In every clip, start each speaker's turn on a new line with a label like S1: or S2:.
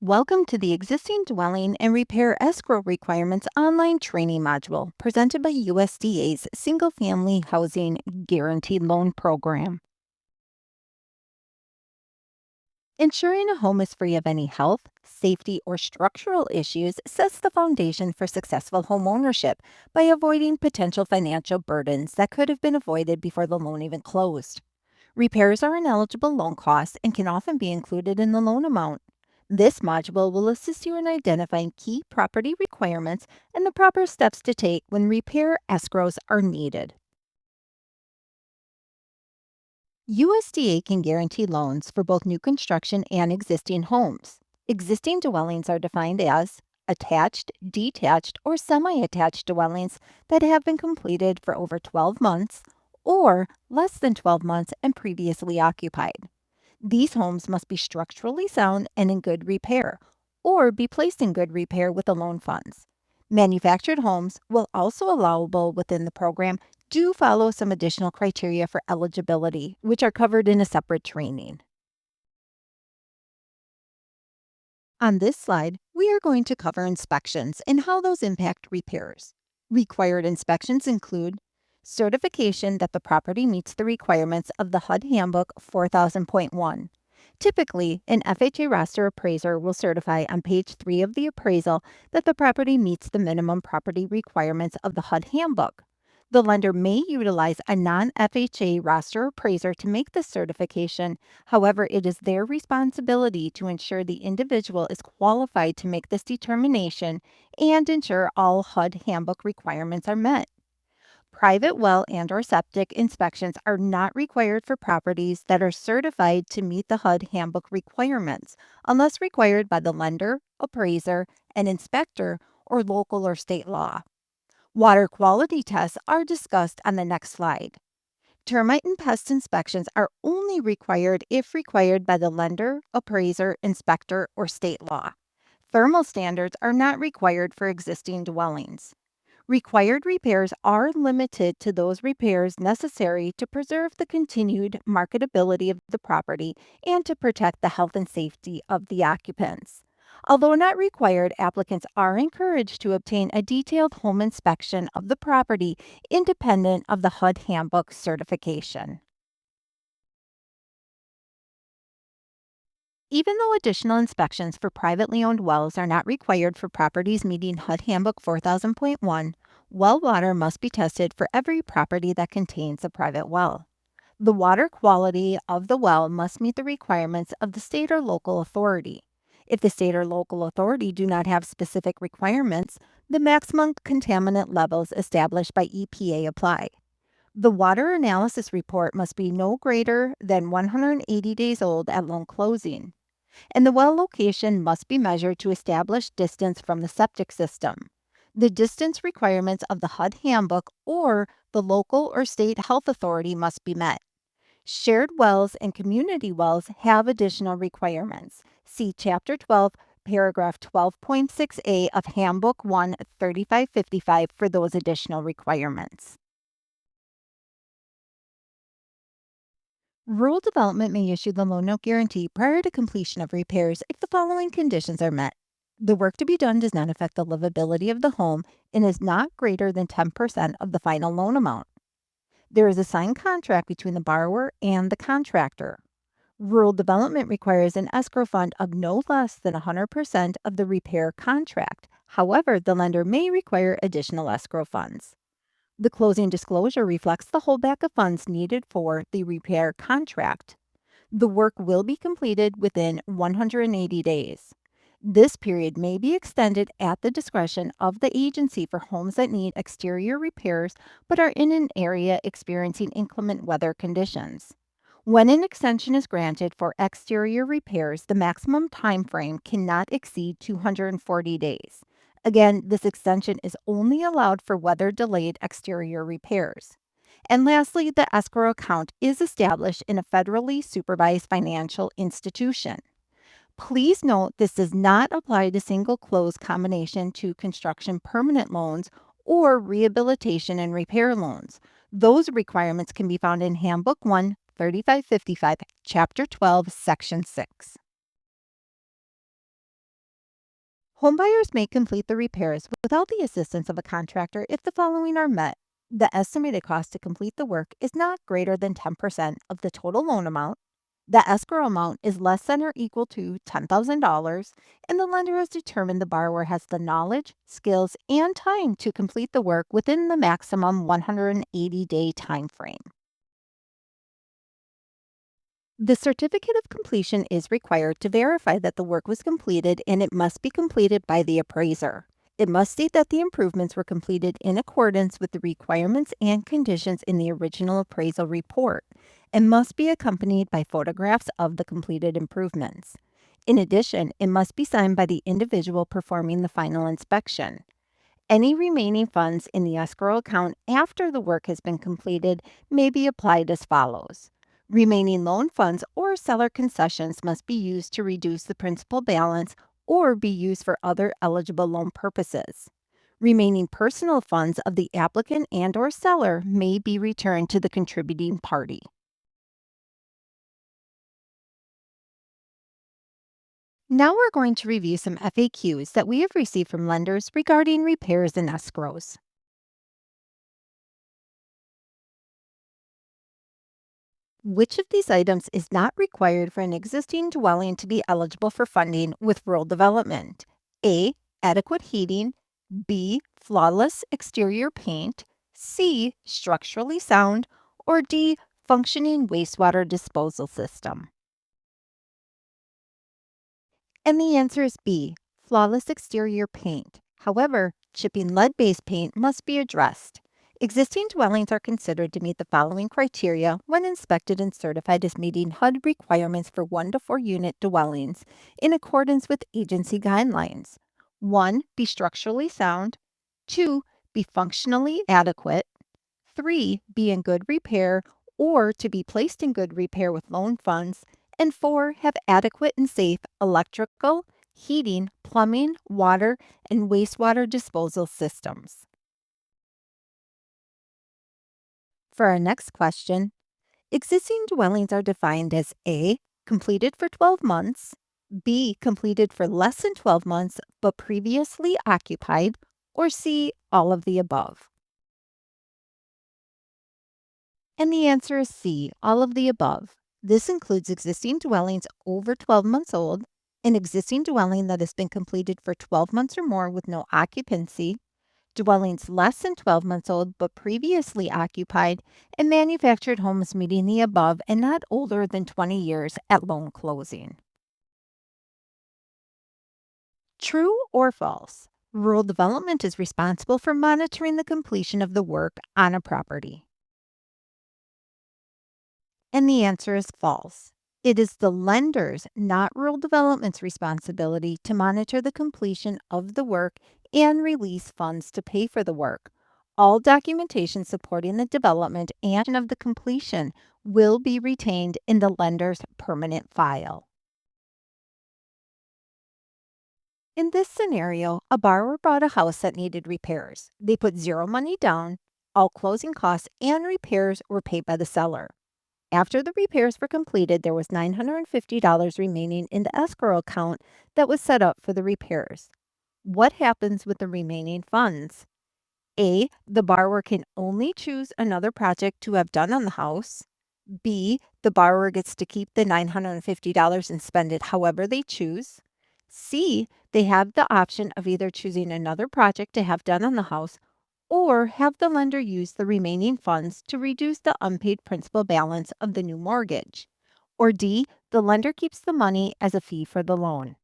S1: Welcome to the Existing Dwelling and Repair Escrow Requirements online training module presented by USDA's Single Family Housing Guaranteed Loan Program. Ensuring a home is free of any health, safety, or structural issues sets the foundation for successful home ownership by avoiding potential financial burdens that could have been avoided before the loan even closed. Repairs are an eligible loan cost and can often be included in the loan amount. This module will assist you in identifying key property requirements and the proper steps to take when repair escrows are needed. USDA can guarantee loans for both new construction and existing homes. Existing dwellings are defined as attached, detached, or semi attached dwellings that have been completed for over 12 months or less than 12 months and previously occupied. These homes must be structurally sound and in good repair, or be placed in good repair with the loan funds. Manufactured homes, while also allowable within the program, do follow some additional criteria for eligibility, which are covered in a separate training. On this slide, we are going to cover inspections and how those impact repairs. Required inspections include certification that the property meets the requirements of the HUD Handbook 4000.1. Typically, an FHA roster appraiser will certify on page 3 of the appraisal that the property meets the minimum property requirements of the HUD Handbook. The lender may utilize a non FHA roster appraiser to make this certification. However, it is their responsibility to ensure the individual is qualified to make this determination and ensure all HUD handbook requirements are met. Private well and/or septic inspections are not required for properties that are certified to meet the HUD handbook requirements unless required by the lender, appraiser, an inspector, or local or state law. Water quality tests are discussed on the next slide. Termite and pest inspections are only required if required by the lender, appraiser, inspector, or state law. Thermal standards are not required for existing dwellings. Required repairs are limited to those repairs necessary to preserve the continued marketability of the property and to protect the health and safety of the occupants. Although not required, applicants are encouraged to obtain a detailed home inspection of the property independent of the HUD handbook certification. Even though additional inspections for privately owned wells are not required for properties meeting HUD Handbook 4000.1, well water must be tested for every property that contains a private well. The water quality of the well must meet the requirements of the state or local authority. If the state or local authority do not have specific requirements, the maximum contaminant levels established by EPA apply. The water analysis report must be no greater than 180 days old at loan closing, and the well location must be measured to establish distance from the septic system. The distance requirements of the HUD handbook or the local or state health authority must be met. Shared wells and community wells have additional requirements. See Chapter 12, Paragraph 12.6a of Handbook 1 3555 for those additional requirements. Rural development may issue the loan note guarantee prior to completion of repairs if the following conditions are met. The work to be done does not affect the livability of the home and is not greater than 10% of the final loan amount. There is a signed contract between the borrower and the contractor. Rural development requires an escrow fund of no less than 100% of the repair contract. However, the lender may require additional escrow funds. The closing disclosure reflects the holdback of funds needed for the repair contract. The work will be completed within 180 days. This period may be extended at the discretion of the agency for homes that need exterior repairs but are in an area experiencing inclement weather conditions. When an extension is granted for exterior repairs, the maximum time frame cannot exceed 240 days. Again, this extension is only allowed for weather-delayed exterior repairs. And lastly, the escrow account is established in a federally supervised financial institution. Please note this does not apply to single close combination to construction permanent loans or rehabilitation and repair loans. Those requirements can be found in Handbook 1 3555, Chapter 12, Section 6. Homebuyers may complete the repairs without the assistance of a contractor if the following are met. The estimated cost to complete the work is not greater than 10% of the total loan amount. The escrow amount is less than or equal to $10,000, and the lender has determined the borrower has the knowledge, skills, and time to complete the work within the maximum 180-day time frame. The certificate of completion is required to verify that the work was completed, and it must be completed by the appraiser. It must state that the improvements were completed in accordance with the requirements and conditions in the original appraisal report and must be accompanied by photographs of the completed improvements. In addition, it must be signed by the individual performing the final inspection. Any remaining funds in the escrow account after the work has been completed may be applied as follows. Remaining loan funds or seller concessions must be used to reduce the principal balance or be used for other eligible loan purposes. Remaining personal funds of the applicant and/or seller may be returned to the contributing party. Now we're going to review some FAQs that we have received from lenders regarding repairs and escrows. Which of these items is not required for an existing dwelling to be eligible for funding with rural development? A. Adequate heating. B. Flawless exterior paint. C. Structurally sound. Or D. Functioning wastewater disposal system. And the answer is B. Flawless exterior paint. However, chipping lead-based paint must be addressed. Existing dwellings are considered to meet the following criteria when inspected and certified as meeting HUD requirements for 1 to 4 unit dwellings in accordance with agency guidelines. 1. Be structurally sound. 2. Be functionally adequate. 3. Be in good repair or to be placed in good repair with loan funds. And 4. Have adequate and safe electrical, heating, plumbing, water, and wastewater disposal systems. For our next question, existing dwellings are defined as A. Completed for 12 months, B. Completed for less than 12 months but previously occupied, or C. All of the above. And the answer is C. All of the above. This includes existing dwellings over 12 months old, an existing dwelling that has been completed for 12 months or more with no occupancy, dwellings less than 12 months old but previously occupied, and manufactured homes meeting the above and not older than 20 years at loan closing. True or false? Rural development is responsible for monitoring the completion of the work on a property. And the answer is false. It is the lender's, not rural development's responsibility to monitor the completion of the work and release funds to pay for the work. All documentation supporting the development and of the completion will be retained in the lender's permanent file. In this scenario, a borrower bought a house that needed repairs. They put zero money down. All closing costs and repairs were paid by the seller. After the repairs were completed, there was $950 remaining in the escrow account that was set up for the repairs. What happens with the remaining funds? A. The borrower can only choose another project to have done on the house. B. The borrower gets to keep the $950 and spend it however they choose. C. They have the option of either choosing another project to have done on the house or have the lender use the remaining funds to reduce the unpaid principal balance of the new mortgage. Or D, the lender keeps the money as a fee for the loan.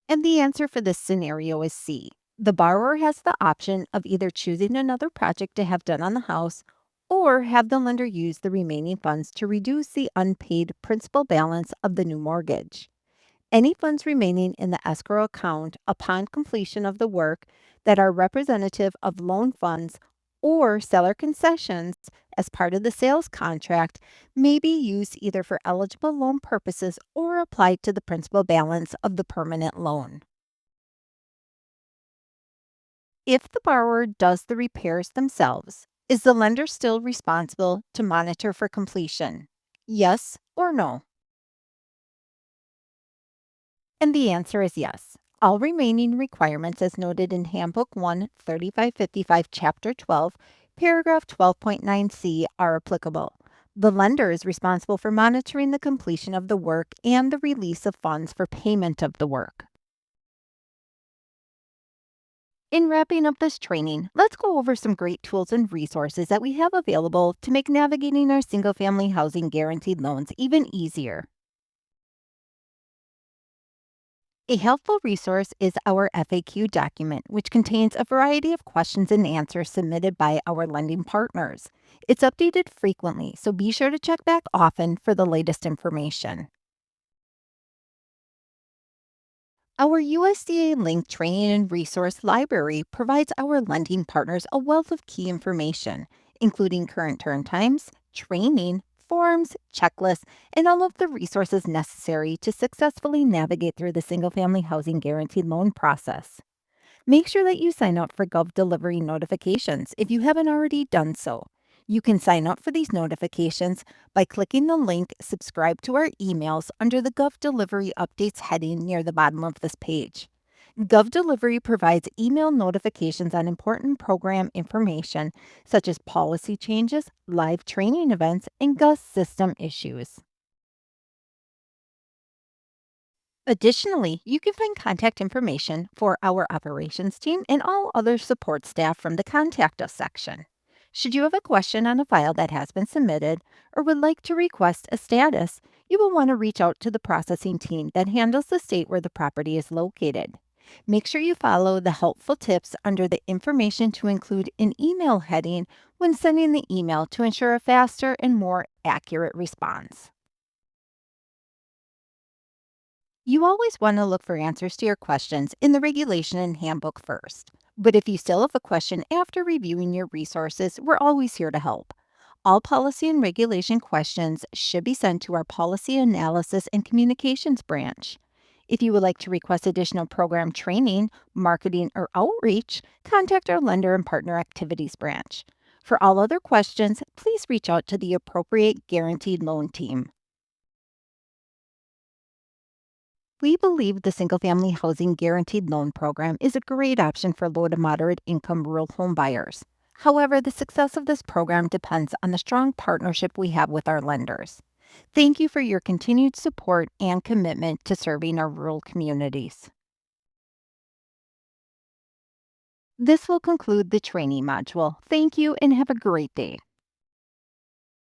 S1: And the answer for this scenario is C. The borrower has the option of either choosing another project to have done on the house or have the lender use the remaining funds to reduce the unpaid principal balance of the new mortgage. Any funds remaining in the escrow account upon completion of the work that are representative of loan funds or seller concessions as part of the sales contract may be used either for eligible loan purposes or applied to the principal balance of the permanent loan. If the borrower does the repairs themselves, is the lender still responsible to monitor for completion? Yes or no? And the answer is yes. All remaining requirements as noted in Handbook 1 3555, Chapter 12, Paragraph 12.9c are applicable. The lender is responsible for monitoring the completion of the work and the release of funds for payment of the work. In wrapping up this training, let's go over some great tools and resources that we have available to make navigating our single family housing guaranteed loans even easier. A helpful resource is our FAQ document, which contains a variety of questions and answers submitted by our lending partners. It's updated frequently, so be sure to check back often for the latest information. Our USDA linked training and resource library provides our lending partners a wealth of key information, including current turn times, training, forms, checklists, and all of the resources necessary to successfully navigate through the single family housing guaranteed loan process. Make sure that you sign up for Gov Delivery notifications if you haven't already done so. You can sign up for these notifications by clicking the link Subscribe to our emails under the Gov Delivery Updates heading near the bottom of this page. Gov Delivery provides email notifications on important program information such as policy changes, live training events, and Gov system issues. Additionally, you can find contact information for our operations team and all other support staff from the Contact Us section. Should you have a question on a file that has been submitted or would like to request a status, you will want to reach out to the processing team that handles the state where the property is located. Make sure you follow the helpful tips under the information to include an email heading when sending the email to ensure a faster and more accurate response. You always want to look for answers to your questions in the regulation and handbook first. But if you still have a question after reviewing your resources, we're always here to help. All policy and regulation questions should be sent to our Policy Analysis and Communications branch. If you would like to request additional program training, marketing, or outreach, contact our Lender and Partner Activities branch. For all other questions, please reach out to the appropriate guaranteed loan team. We believe the single family housing guaranteed loan program is a great option for low to moderate income rural home buyers. However, the success of this program depends on the strong partnership we have with our lenders. Thank you for your continued support and commitment to serving our rural communities. This will conclude the training module. Thank you and have a great day.